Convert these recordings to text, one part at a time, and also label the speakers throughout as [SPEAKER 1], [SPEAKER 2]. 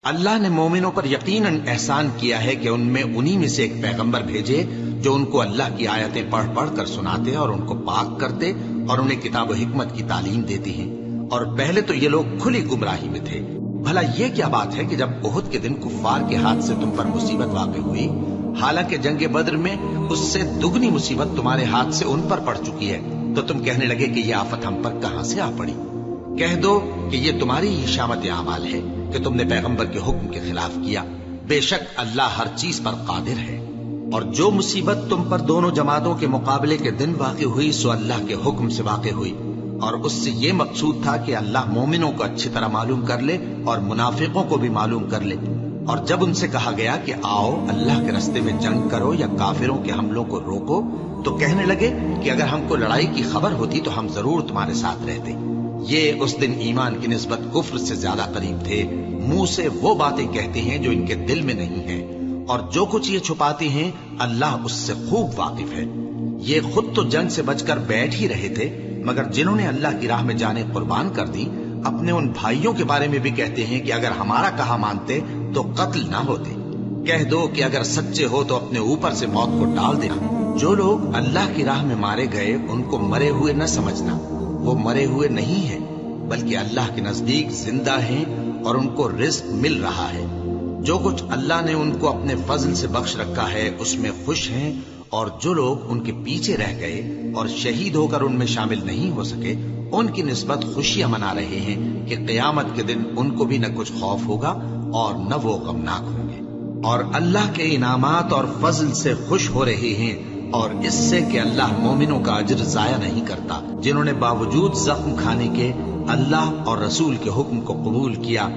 [SPEAKER 1] اللہ نے مومنوں پر یقیناً احسان کیا ہے کہ ان میں انہی میں سے ایک پیغمبر بھیجے جو ان کو اللہ کی آیتیں پڑھ پڑھ کر سناتے اور ان کو پاک کرتے اور انہیں کتاب و حکمت کی تعلیم دیتے ہیں، اور پہلے تو یہ لوگ کھلی گمراہی میں تھے۔ بھلا یہ کیا بات ہے کہ جب احد کے دن کفار کے ہاتھ سے تم پر مصیبت واقع ہوئی، حالانکہ جنگ بدر میں اس سے دگنی مصیبت تمہارے ہاتھ سے ان پر پڑ چکی ہے، تو تم کہنے لگے کہ یہ آفت ہم پر کہاں سے آ پڑی؟ کہہ دو کہ یہ تمہاری ہی شامت اعمال ہے کہ تم نے پیغمبر کے حکم کے خلاف کیا، بے شک اللہ ہر چیز پر قادر ہے۔ اور جو مصیبت تم پر دونوں جماعتوں کے مقابلے کے دن واقع ہوئی سو اللہ کے حکم سے واقع ہوئی، اور اس سے یہ مقصود تھا کہ اللہ مومنوں کو اچھی طرح معلوم کر لے اور منافقوں کو بھی معلوم کر لے۔ اور جب ان سے کہا گیا کہ آؤ اللہ کے رستے میں جنگ کرو یا کافروں کے حملوں کو روکو، تو کہنے لگے کہ اگر ہم کو لڑائی کی خبر ہوتی تو ہم ضرور تمہارے ساتھ رہتے۔ یہ اس دن ایمان کی نسبت کفر سے زیادہ قریب تھے، منہ سے وہ باتیں کہتے ہیں جو ان کے دل میں نہیں ہیں، اور جو کچھ یہ چھپاتے ہیں اللہ اس سے خوب واقف ہے۔ یہ خود تو جنگ سے بچ کر بیٹھ ہی رہے تھے، مگر جنہوں نے اللہ کی راہ میں جانیں قربان کر دی، اپنے ان بھائیوں کے بارے میں بھی کہتے ہیں کہ اگر ہمارا کہا مانتے تو قتل نہ ہوتے۔ کہہ دو کہ اگر سچے ہو تو اپنے اوپر سے موت کو ڈال دینا۔ جو لوگ اللہ کی راہ میں مارے گئے ان کو مرے ہوئے نہ سمجھنا، وہ مرے ہوئے نہیں ہیں بلکہ اللہ کے نزدیک زندہ ہیں اور ان کو رزق مل رہا ہے۔ جو کچھ اللہ نے ان کو اپنے فضل سے بخش رکھا ہے اس میں خوش ہیں، اور جو لوگ ان کے پیچھے رہ گئے اور شہید ہو کر ان میں شامل نہیں ہو سکے ان کی نسبت خوشیاں منا رہے ہیں کہ قیامت کے دن ان کو بھی نہ کچھ خوف ہوگا اور نہ وہ غمناک ہوں گے، اور اللہ کے انعامات اور فضل سے خوش ہو رہے ہیں، اور اس سے کہ اللہ مومنوں کا اجر ضائع نہیں کرتا، جنہوں نے باوجود زخم کھانے کے اللہ اور رسول کے حکم کو قبول کیا۔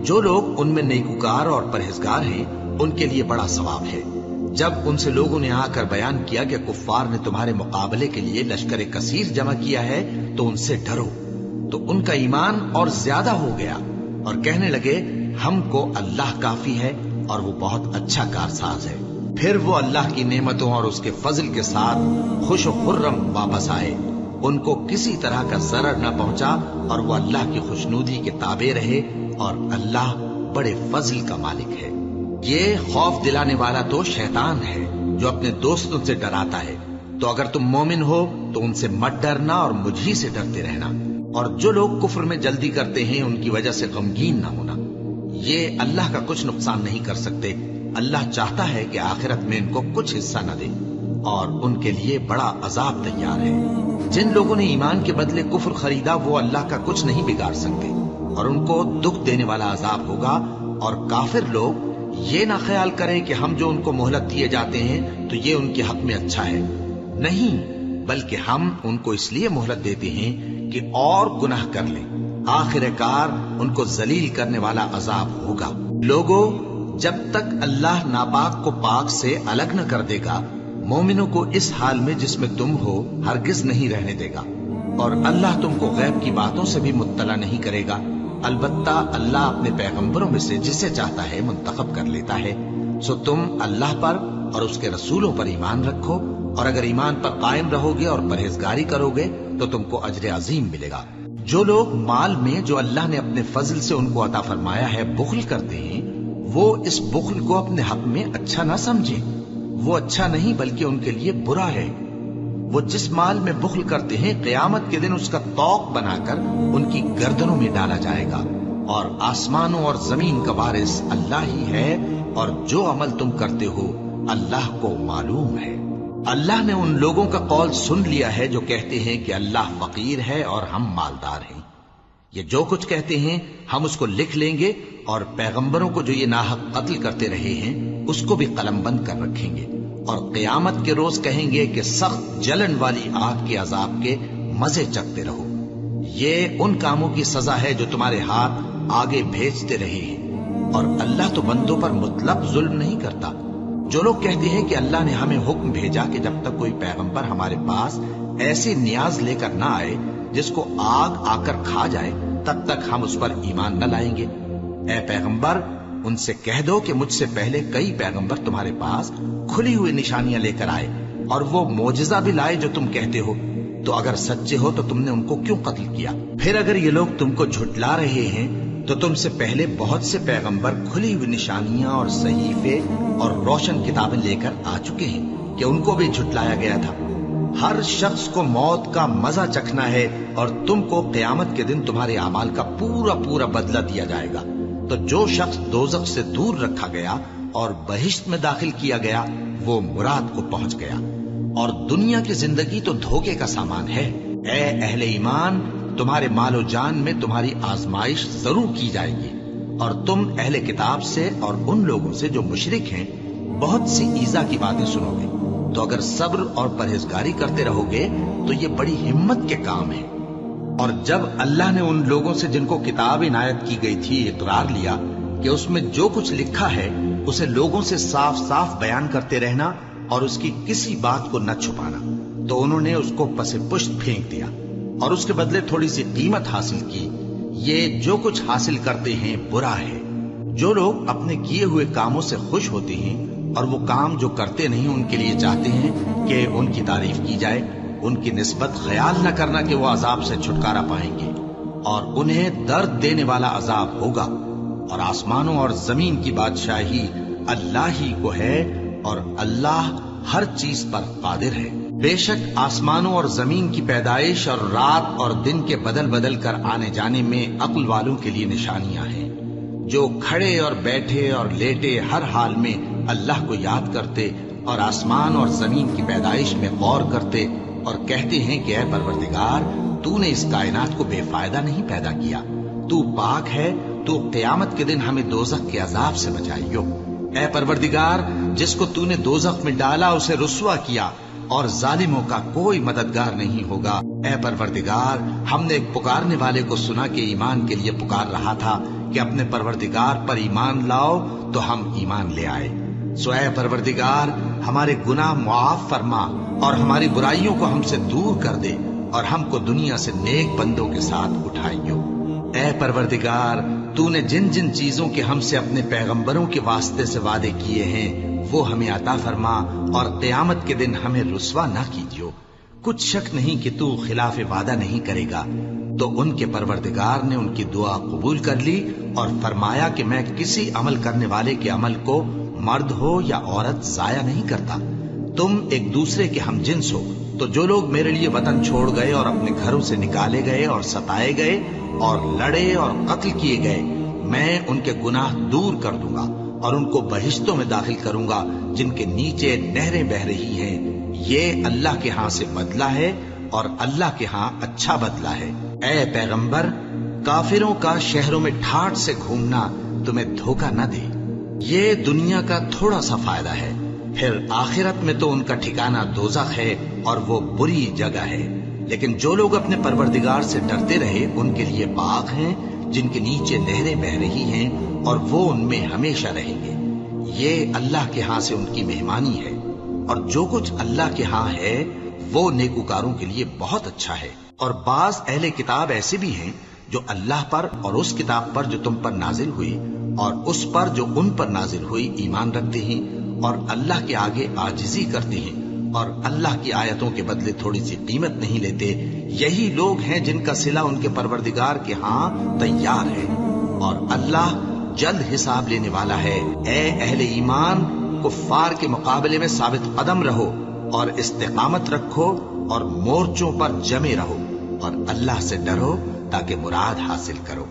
[SPEAKER 1] جو لوگ ان میں نیکوکار اور پرہیزگار ہیں ان کے لیے بڑا ثواب ہے۔ جب ان سے لوگوں نے آ کر بیان کیا کہ کفار نے تمہارے مقابلے کے لیے لشکر کثیر جمع کیا ہے تو ان سے ڈرو، تو ان کا ایمان اور زیادہ ہو گیا، اور کہنے لگے ہم کو اللہ کافی ہے اور وہ بہت اچھا کارساز ہے۔ پھر وہ اللہ کی نعمتوں اور اس کے فضل کے ساتھ خوش و خرم واپس آئے، ان کو کسی طرح کا ضرر نہ پہنچا، اور وہ اللہ کی خوشنودی کے تابع رہے، اور اللہ بڑے فضل کا مالک ہے۔ یہ خوف دلانے والا تو شیطان ہے جو اپنے دوستوں سے ڈراتا ہے، تو اگر تم مومن ہو تو ان سے مت ڈرنا اور مجھ ہی سے ڈرتے رہنا، اور جو لوگ کفر میں جلدی کرتے ہیں ان کی وجہ سے غمگین نہ ہونا، یہ اللہ کا کچھ نقصان نہیں کر سکتے۔ اللہ چاہتا ہے کہ آخرت میں ان کو کچھ حصہ نہ دے، اور ان کے لیے بڑا عذاب تیار ہے۔ جن لوگوں نے ایمان کے بدلے کفر خریدا وہ اللہ کا کچھ نہیں بگاڑ سکتے، اور ان کو دکھ دینے والا عذاب ہوگا۔ اور کافر لوگ یہ نہ خیال کریں کہ ہم جو ان کو مہلت دیے جاتے ہیں تو یہ ان کے حق میں اچھا ہے، نہیں، بلکہ ہم ان کو اس لیے مہلت دیتے ہیں کہ اور گناہ کر لیں، آخر کار ان کو ذلیل کرنے والا عذاب ہوگا۔ لوگوں، جب تک اللہ ناپاک کو پاک سے الگ نہ کر دے گا، مومنوں کو اس حال میں جس میں تم ہو ہرگز نہیں رہنے دے گا، اور اللہ تم کو غیب کی باتوں سے بھی مطلع نہیں کرے گا۔ البتہ اللہ اپنے پیغمبروں میں سے جسے چاہتا ہے منتخب کر لیتا ہے۔ سو تم اللہ پر اور اس کے رسولوں پر ایمان رکھو، اور اگر ایمان پر قائم رہو گے اور پرہیزگاری کرو گے تو تم کو اجر عظیم ملے گا۔ جو لوگ مال میں جو اللہ نے اپنے فضل سے ان کو عطا فرمایا ہے بخل کرتے ہیں، وہ اس بخل کو اپنے حق میں اچھا نہ سمجھیں، وہ اچھا نہیں بلکہ ان کے لیے برا ہے۔ وہ جس مال میں بخل کرتے ہیں قیامت کے دن اس کا طوق بنا کر ان کی گردنوں میں ڈالا جائے گا، اور آسمانوں اور زمین کا وارث اللہ ہی ہے، اور جو عمل تم کرتے ہو اللہ کو معلوم ہے۔ اللہ نے ان لوگوں کا قول سن لیا ہے جو کہتے ہیں کہ اللہ فقیر ہے اور ہم مالدار ہیں۔ یہ جو کچھ کہتے ہیں ہم اس کو لکھ لیں گے، اور پیغمبروں کو جو یہ ناحق قتل کرتے رہے ہیں اس کو بھی قلم بند کر رکھیں گے، اور قیامت کے روز کہیں گے کہ سخت جلن والی آگ کے عذاب کے مزے چکھتے رہو۔ یہ ان کاموں کی سزا ہے جو تمہارے ہاتھ آگے بھیجتے رہے ہیں، اور اللہ تو بندوں پر مطلق ظلم نہیں کرتا۔ جو لوگ کہتے ہیں کہ اللہ نے ہمیں حکم بھیجا کہ جب تک کوئی پیغمبر ہمارے پاس ایسی نیاز لے کر نہ آئے جس کو آگ آ کر کھا جائے تب تک ہم اس پر ایمان نہ لائیں گے، اے پیغمبر ان سے کہہ دو کہ مجھ سے پہلے کئی پیغمبر تمہارے پاس کھلی ہوئی نشانیاں لے کر آئے اور وہ معجزہ بھی لائے جو تم کہتے ہو، تو اگر سچے ہو تو تم نے ان کو کیوں قتل کیا؟ پھر اگر یہ لوگ تم کو جھٹلا رہے ہیں تو تم سے پہلے بہت سے پیغمبر کھلی ہوئی نشانیاں اور صحیفے اور روشن کتابیں لے کر آ چکے ہیں کہ ان کو بھی جھٹلایا گیا تھا۔ ہر شخص کو موت کا مزہ چکھنا ہے اور تم کو قیامت کے دن تمہارے اعمال کا پورا پورا بدلہ دیا جائے گا۔ تو جو شخص دوزخ سے دور رکھا گیا اور بہشت میں داخل کیا گیا وہ مراد کو پہنچ گیا، اور دنیا کی زندگی تو دھوکے کا سامان ہے۔ اے اہل ایمان، تمہارے مال و جان میں تمہاری آزمائش ضرور کی جائے گی، اور تم اہل کتاب سے اور ان لوگوں سے جو مشرک ہیں بہت سی ایذا کی باتیں سنو گے۔ تو اگر صبر اور پرہیزگاری کرتے رہو گے تو یہ بڑی ہمت کے کام ہے۔ اور جب اللہ نے ان لوگوں سے جن کو کتاب عنایت کی گئی تھی اقرار لیا کہ اس میں جو کچھ لکھا ہے اسے لوگوں سے صاف صاف بیان کرتے رہنا اور اس کی کسی بات کو نہ چھپانا، تو انہوں نے اس کو پس پشت پھینک دیا اور اس کے بدلے تھوڑی سی قیمت حاصل کی۔ یہ جو کچھ حاصل کرتے ہیں برا ہے۔ جو لوگ اپنے کیے ہوئے کاموں سے خوش ہوتے ہیں اور وہ کام جو کرتے نہیں ان کے لیے چاہتے ہیں کہ ان کی تعریف کی جائے، ان کی نسبت خیال نہ کرنا کہ وہ عذاب سے چھٹکارا پائیں گے، اور انہیں درد دینے والا عذاب ہوگا۔ اور آسمانوں اور زمین کی بادشاہی اللہ ہی کو ہے، اور اللہ ہر چیز پر قادر ہے۔ بے شک آسمانوں اور زمین کی پیدائش اور رات اور دن کے بدل بدل کر آنے جانے میں عقل والوں کے لیے نشانیاں ہیں، جو کھڑے اور بیٹھے اور لیٹے ہر حال میں اللہ کو یاد کرتے اور آسمان اور زمین کی پیدائش میں غور کرتے اور کہتے ہیں کہ اے پروردگار، تو نے اس کائنات کو بے فائدہ نہیں پیدا کیا، تو پاک ہے، تو قیامت کے دن ہمیں دوزخ کے عذاب سے بچائیو۔ اے پروردگار، جس کو تو نے دوزخ میں ڈالا اسے رسوا کیا، اور ظالموں کا کوئی مددگار نہیں ہوگا۔ اے پروردگار، ہم نے ایک پکارنے والے کو سنا کہ ایمان کے لیے پکار رہا تھا کہ اپنے پروردگار پر ایمان لاؤ، تو ہم ایمان لے آئے۔ سو اے پروردگار، ہمارے گناہ معاف فرما اور ہماری برائیوں کو ہم سے دور کر دے، اور ہم کو دنیا سے نیک بندوں کے ساتھ اٹھائیو۔ اے پروردگار، تو نے جن جن چیزوں کے ہم سے اپنے پیغمبروں کے واسطے سے وعدے کیے ہیں وہ ہمیں عطا فرما، اور قیامت کے دن ہمیں رسوا نہ کیجیو۔ کچھ شک نہیں کہ تو خلاف وعدہ نہیں کرے گا۔ تو ان کے پروردگار نے ان کی دعا قبول کر لی اور فرمایا کہ میں کسی عمل کرنے والے کے عمل کو مرد ہو یا عورت ضائع نہیں کرتا۔ تم ایک دوسرے کے ہم جنس ہو، تو جو لوگ میرے لیے وطن چھوڑ گئے اور اپنے گھروں سے نکالے گئے اور ستائے گئے اور لڑے اور قتل کیے گئے، میں ان کے گناہ دور کر دوں گا اور ان کو بہشتوں میں داخل کروں گا جن کے نیچے نہریں بہ رہی ہیں۔ یہ اللہ کے ہاں سے بدلہ ہے، اور اللہ کے ہاں اچھا بدلہ ہے۔ اے پیغمبر، کافروں کا شہروں میں ٹھاٹھ سے گھومنا تمہیں دھوکہ نہ دے۔ یہ دنیا کا تھوڑا سا فائدہ ہے، پھر آخرت میں تو ان کا ٹھکانہ دوزخ ہے، اور وہ بری جگہ ہے۔ لیکن جو لوگ اپنے پروردگار سے ڈرتے رہے ان کے لیے باغ ہیں جن کے نیچے نہریں بہ رہی ہیں، اور وہ ان میں ہمیشہ رہیں گے۔ یہ اللہ کے ہاں سے ان کی مہمانی ہے، اور جو کچھ اللہ کے ہاں ہے وہ نیکوکاروں کے لیے بہت اچھا ہے۔ اور بعض اہل کتاب ایسے بھی ہیں جو اللہ پر اور اس کتاب پر جو تم پر نازل ہوئی اور اس پر جو ان پر نازل ہوئی ایمان رکھتے ہیں، اور اللہ کے آگے عاجزی کرتے ہیں، اور اللہ کی آیتوں کے بدلے تھوڑی سی قیمت نہیں لیتے۔ یہی لوگ ہیں جن کا صلہ ان کے پروردگار کے ہاں تیار ہے، اور اللہ جلد حساب لینے والا ہے۔ اے اہل ایمان، کفار کے مقابلے میں ثابت قدم رہو اور استقامت رکھو اور مورچوں پر جمے رہو، اور اللہ سے ڈرو تاکہ مراد حاصل کرو۔